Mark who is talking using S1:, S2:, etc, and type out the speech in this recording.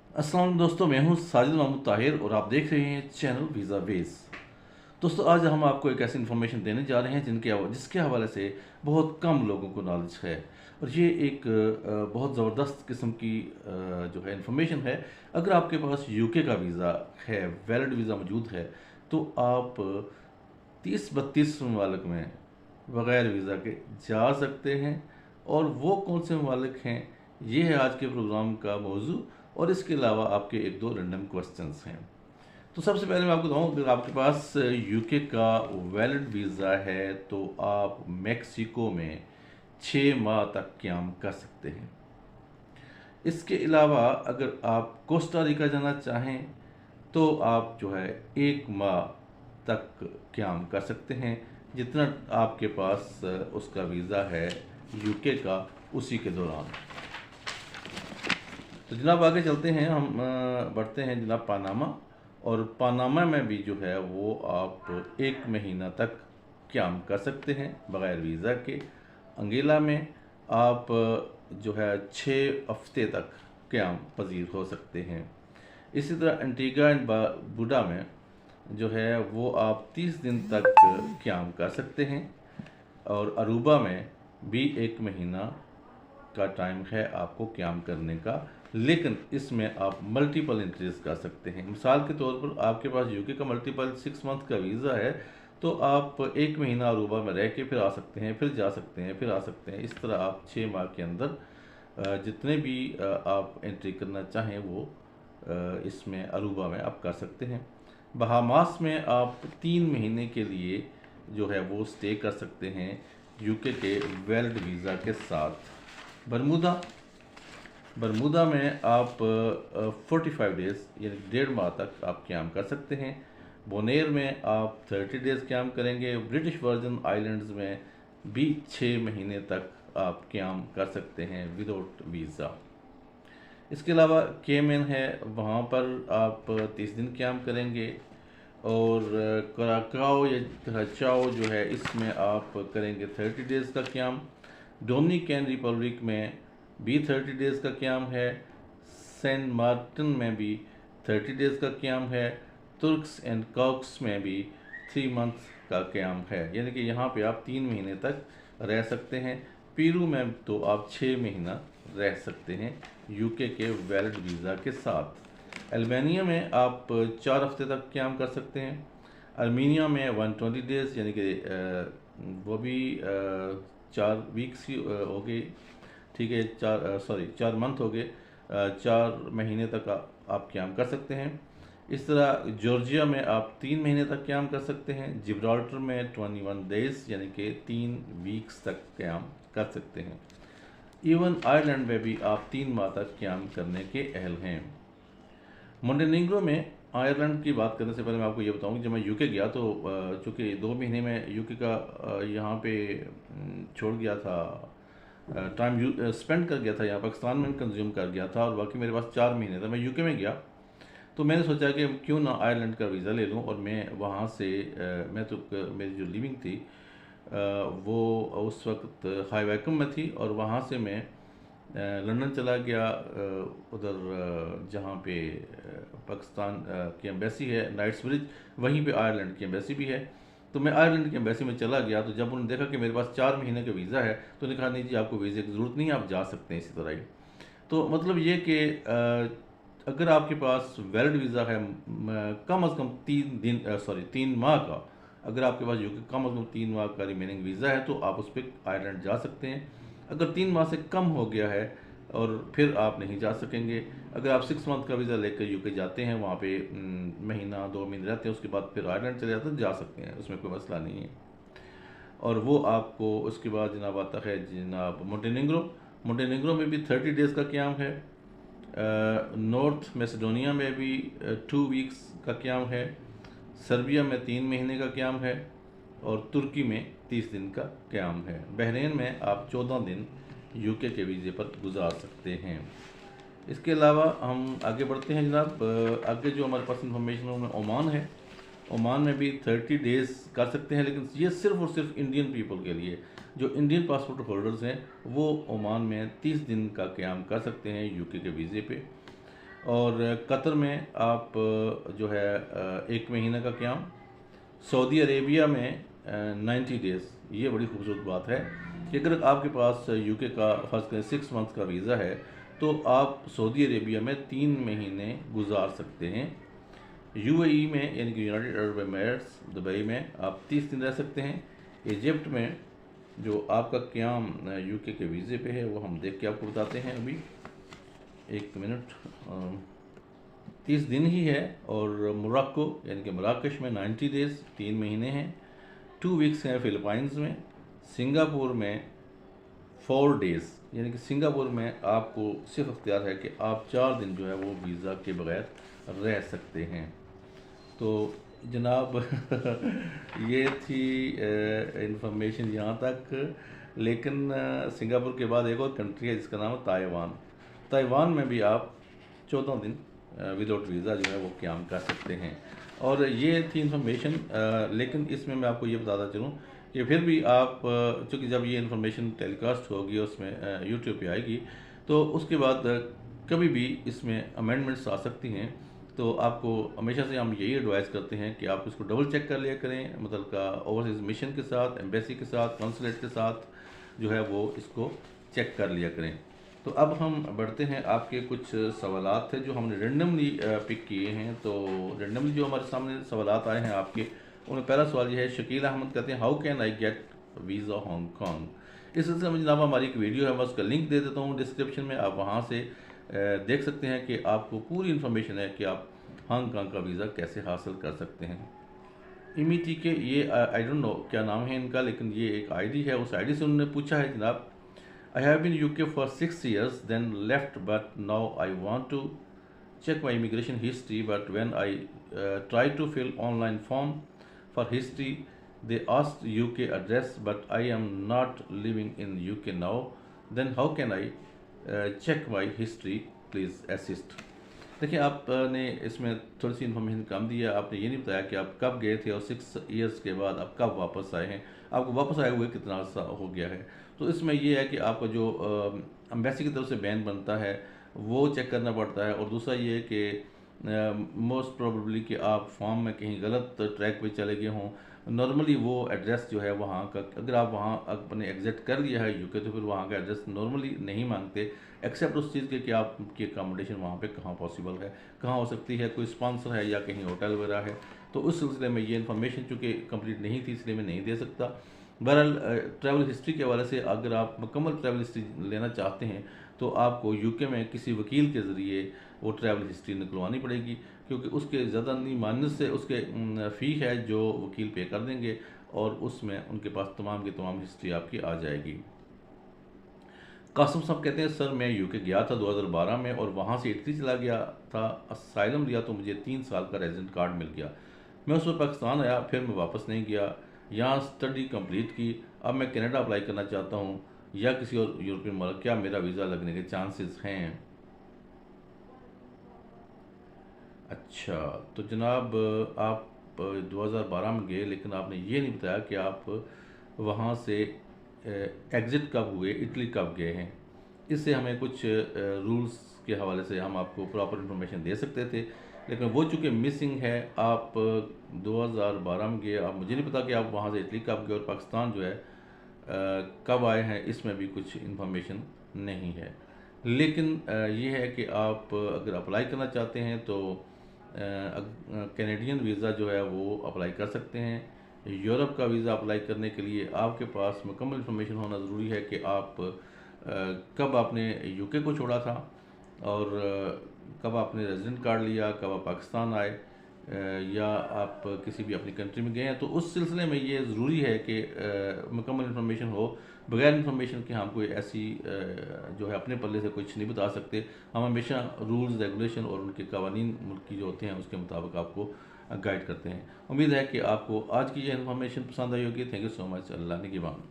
S1: अस्सलाम वालेकुम दोस्तों, मैं हूं साजिद महमूद ताहिर और आप देख रहे हैं चैनल वीज़ा वेज। दोस्तों, आज हम आपको एक ऐसी इन्फॉर्मेशन देने जा रहे हैं जिसके हवाले से बहुत कम लोगों को नॉलेज है। और ये एक बहुत ज़बरदस्त किस्म की जो है इन्फॉर्मेशन है। अगर आपके पास यूके का वीज़ा है, वैलिड वीज़ा मौजूद है, तो आप 30-32 ममालिक में बग़ैर वीज़ा के जा सकते हैं। और वो कौन से ममालिक हैं, ये है आज के प्रोग्राम का मौजू। और इसके अलावा आपके एक दो रैंडम क्वेश्चंस हैं। तो सबसे पहले मैं आपको बताऊं, अगर आपके पास यूके का वैलिड वीज़ा है तो आप मेक्सिको में 6 माह तक क़याम कर सकते हैं। इसके अलावा अगर आप कोस्टा रिका जाना चाहें तो आप जो है 1 माह तक क़याम कर सकते हैं, जितना आपके पास उसका वीज़ा है यूके का, उसी के दौरान। तो जनाब आगे चलते हैं, हम बढ़ते हैं जनाब पानामा। और पानामा में भी जो है वो आप 1 महीना तक क़याम कर सकते हैं बग़ैर वीज़ा के। अंगीला में आप जो है 6 हफ्ते तक क़याम पजीर हो सकते हैं। इसी तरह एंटीगा एंड बूडा में जो है वो आप 30 दिन तक क़याम कर सकते हैं। और अरूबा में भी 1 महीना का टाइम है आपको क़याम करने का, लेकिन इसमें आप मल्टीपल इंक्रीज कर सकते हैं। मिसाल के तौर पर आपके पास यूके का मल्टीपल 6 मंथ का वीज़ा है, तो आप 1 महीना अरूबा में रह के फिर आ सकते हैं, फिर जा सकते हैं, फिर आ सकते हैं। इस तरह आप 6 माह के अंदर जितने भी आप एंट्री करना चाहें वो इसमें अरूबा में आप कर सकते हैं। बहामास में आप 3 महीने के लिए जो है वो स्टे कर सकते हैं यूके के वैलिड वीज़ा के साथ। बरमूदा बरमूदा में आप 45 डेज़ यानी 1.5 माह तक आप क़याम कर सकते हैं। बोनेर में आप 30 डेज़ क़याम करेंगे। ब्रिटिश वर्जन आइलैंड्स में भी 6 महीने तक आप क़याम कर सकते हैं विदाउट वीज़ा। इसके अलावा केमन है, वहाँ पर आप 30 दिन क़याम करेंगे। और कराकाओ या कराचाओ जो है, इसमें आप करेंगे 30 डेज़ का क़याम। डोमिनिकन रिपब्लिक में भी 30 डेज़ का क़याम है। सेंट मार्टिन में भी 30 डेज़ का क़याम है। तुर्क्स एंड कॉक्स में भी 3 मंथ का क़याम है, यानी कि यहाँ पे आप 3 महीने तक रह सकते हैं। पेरू में तो आप 6 महीना रह सकते हैं यूके के वैलिड वीज़ा के साथ। अल्बानिया में आप 4 हफ्ते तक क़याम कर सकते हैं। आर्मीनिया में 120 डेज़, यानी कि वो भी 4 वीक्स ही हो गई, ठीक है, 4 मंथ हो गए। 4 महीने तक आप क़याम कर सकते हैं। इस तरह जॉर्जिया में आप 3 महीने तक क़याम कर सकते हैं। जिब्राल्टर में 21 डेज़ यानी कि 3 वीक्स तक क़याम कर सकते हैं। इवन आयरलैंड में भी आप 3 माह तक क़याम करने के अहल हैं। मोंटेनेग्रो में, आयरलैंड की बात करने से पहले मैं आपको ये बताऊं कि जब मैं यूके गया तो चूँकि 2 महीने में यूके का यहाँ पे छोड़ गया था, टाइम स्पेंड कर गया था, यहाँ पाकिस्तान में कंज्यूम कर गया था, और बाकी मेरे पास 4 महीने था। मैं यूके में गया तो मैंने सोचा कि क्यों ना आयरलैंड का वीज़ा ले लूँ। और मैं वहाँ से मैं तो मेरी जो लिविंग थी वो उस वक्त हाई वैकम में थी, और वहाँ से मैं लंदन चला गया, उधर जहाँ पे पाकिस्तान की एम्बेसी है, नाइट्स ब्रिज, वहीं पे आयरलैंड की एम्बेसी भी है। तो मैं आयरलैंड की एम्बेसी में चला गया, तो जब उन्होंने देखा कि मेरे पास 4 महीने का वीज़ा है, तो उन्होंने कहा नहीं जी, आपको वीज़े की ज़रूरत नहीं है, आप जा सकते हैं इसी तरह ही। तो मतलब ये कि अगर आपके पास वैलिड वीज़ा है कम अज़ कम 3 माह का, अगर आपके पास यूके कम अज़ कम 3 माह का रिमेनिंग वीज़ा है, तो आप उस पर आयरलैंड जा सकते हैं। अगर 3 माह से कम हो गया है और फिर आप नहीं जा सकेंगे। अगर आप 6 मंथ का वीज़ा लेकर यूके जाते हैं, वहाँ पे महीना 2 महीने रहते हैं, उसके बाद फिर आयरलैंड चले जाते हैं, जा सकते हैं, उसमें कोई मसला नहीं है। और वो आपको उसके बाद जनाब आता है जनाब मोंटेनेग्रो में भी 30 डेज़ का क़याम है। नॉर्थ मैसेडोनिया में भी 2 वीक्स का क़याम है। सर्बिया में 3 महीने का क़याम है। और तुर्की में 30 दिन का क़याम है। बहरीन में आप 14 दिन यूके के वीज़े पर गुजार सकते हैं। इसके अलावा हम आगे बढ़ते हैं जनाब। आगे जो हमारे पास इंफॉर्मेशन है ओमान है। ओमान में भी 30 डेज़ कर सकते हैं, लेकिन ये सिर्फ़ और सिर्फ इंडियन पीपल के लिए। जो इंडियन पासपोर्ट होल्डर्स हैं वो ओमान में 30 दिन का क़याम कर सकते हैं यूके के वीज़े पे। और कतर में आप जो है 1 महीने का क़याम, सऊदी अरेबिया में 90 डेज़। ये बड़ी खूबसूरत बात है कि अगर आपके पास यूके का फ़र्ज़ करें 6 मंथ का वीज़ा है तो आप सऊदी अरेबिया में 3 महीने गुजार सकते हैं। यूएई में यानी कि यूनाइटेड अरब एमिरेट्स दुबई में आप 30 दिन रह सकते हैं। इजिप्ट में जो आपका क़याम यूके के वीज़े पे है वो हम देख के आपको बताते हैं। अभी 1 मिनट, 30 दिन ही है। और मोरक्को यानी कि मराकश में 90 डेज़ 3 महीने हैं। 2 वीक्स हैं फ़िलिपाइंस में। सिंगापुर में 4 डेज़ यानी कि सिंगापुर में आपको सिर्फ इख्तियार है कि आप 4 दिन जो है वो वीज़ा के बगैर रह सकते हैं। तो जनाब ये थी इंफॉर्मेशन यहाँ तक। लेकिन सिंगापुर के बाद एक और कंट्री है जिसका नाम है ताइवान। ताइवान में भी आप 14 दिन विदाउट वीज़ा जो है वो क़याम कर सकते हैं। और ये थी इंफॉर्मेशन। लेकिन इसमें मैं आपको ये बताता चलूँ कि फिर भी आप चूँकि जब ये इंफॉर्मेशन टेलीकास्ट होगी उसमें यूट्यूब पे आएगी तो उसके बाद कभी भी इसमें अमेंडमेंट्स आ सकती हैं। तो आपको हमेशा से हम यही एडवाइस करते हैं कि आप इसको डबल चेक कर लिया करें, मतलब का ओवरसीज़ मिशन के साथ, एम्बेसी के साथ, कॉन्सुलेट के साथ जो है वो इसको चेक कर लिया करें। तो अब हम बढ़ते हैं, आपके कुछ सवालात थे जो हमने रेंडमली पिक किए हैं। तो रेंडमली जो हमारे सामने सवालात आए हैं आपके, उनमें पहला सवाल ये है, शकील अहमद कहते हैं how can I get visa Hong Kong. इस सिलसिले में जनाब हमारी एक वीडियो है, मैं उसका लिंक दे देता हूँ डिस्क्रिप्शन में, आप वहाँ से देख सकते हैं कि आपको पूरी इन्फॉर्मेशन है कि आप हांगकॉन्ग का वीज़ा कैसे हासिल कर सकते हैं। इमिटी के ये आई डोंट नो क्या नाम है इनका, लेकिन ये एक आईडी है। उस आईडी से उन्होंने पूछा है जनाब, I have been UK for 6 years, then left, but now I want to check my immigration history. But when I try to fill online form for history, they asked UK address, but I am not living in UK now. Then how can I check my history? Please assist. देखिए, आपने इसमें थोड़ी सी information कम दी है। आपने ये नहीं बताया कि आप कब गए थे और 6 ईयर्स के बाद आप कब वापस आए हैं, आपको वापस आए हुए कितना अर्सा हो गया है। तो इसमें ये है कि आपका जो एम्बेसी की तरफ से बैन बनता है वो चेक करना पड़ता है। और दूसरा ये है कि मोस्ट प्रोबेबली कि आप फॉर्म में कहीं गलत ट्रैक पे चले गए हों। नॉर्मली वो एड्रेस जो है वहाँ का, अगर आप वहाँ अपने एग्जिट कर लिया है यूके, तो फिर वहाँ का एड्रेस नॉर्मली नहीं मांगते, एक्सेप्ट उस चीज़ के कि आपकी अकोमोडेशन वहाँ पे कहाँ पॉसिबल है, कहाँ हो सकती है, कोई स्पॉन्सर है या कहीं होटल वगैरह है। तो उस सिलसिले में ये इन्फॉर्मेशन चूँकि कंप्लीट नहीं थी इसलिए मैं नहीं दे सकता। बहरहाल ट्रैवल हिस्ट्री के हवाले से अगर आप मुकम्मल ट्रैवल हिस्ट्री लेना चाहते हैं तो आपको यूके में किसी वकील के ज़रिए वो ट्रैवल हिस्ट्री निकलवानी पड़ेगी, क्योंकि उसके ज़्यादा नहीं मानने से उसके फ़ी है जो वकील पे कर देंगे और उसमें उनके पास तमाम की तमाम हिस्ट्री आपकी आ जाएगी। कासिम साहब कहते हैं सर मैं यूके गया था 2012 में और वहाँ से इटली चला गया था, असाइलम लिया तो मुझे 3 साल का रेजिडेंट कार्ड मिल गया। मैं उस वक्त पाकिस्तान आया, फिर मैं वापस नहीं गया, यहाँ स्टडी कंप्लीट की। अब मैं कनाडा अप्लाई करना चाहता हूँ या किसी और यूरोपियन मुल्क, क्या मेरा वीज़ा लगने के चांसेस हैं? अच्छा, तो जनाब आप 2012 में गए, लेकिन आपने ये नहीं बताया कि आप वहाँ से एग्ज़िट कब हुए, इटली कब गए हैं। इससे हमें कुछ रूल्स के हवाले से हम आपको प्रॉपर इन्फॉर्मेशन दे सकते थे, लेकिन वो चूँकि मिसिंग है। आप 2012 में गए, आप मुझे नहीं पता कि आप वहाँ से इटली कब गए और पाकिस्तान जो है कब आए हैं, इसमें भी कुछ इन्फॉर्मेशन नहीं है। लेकिन ये है कि आप अगर अप्लाई करना चाहते हैं तो कैनेडियन वीज़ा जो है वो अप्लाई कर सकते हैं। यूरोप का वीज़ा अप्लाई करने के लिए आपके पास मुकम्मल इन्फॉर्मेशन होना ज़रूरी है कि आप कब आपने यूके को छोड़ा था और कब आपने रेजिडेंट कार्ड लिया, कब आप पाकिस्तान आए या आप किसी भी अपनी कंट्री में गए हैं। तो उस सिलसिले में ये ज़रूरी है कि मुकम्मल इन्फॉर्मेशन हो। बगैर इन्फॉर्मेशन के हम कोई ऐसी जो है अपने पल्ले से कुछ नहीं बता सकते। हम हमेशा रूल्स, रेगुलेशन और उनके कवानीन मुल्क की जो होते हैं उसके मुताबिक आपको गाइड करते हैं। उम्मीद है कि आपको आज की ये इन्फॉर्मेशन पसंद आई होगी। Thank you so much. Allah निगहबान।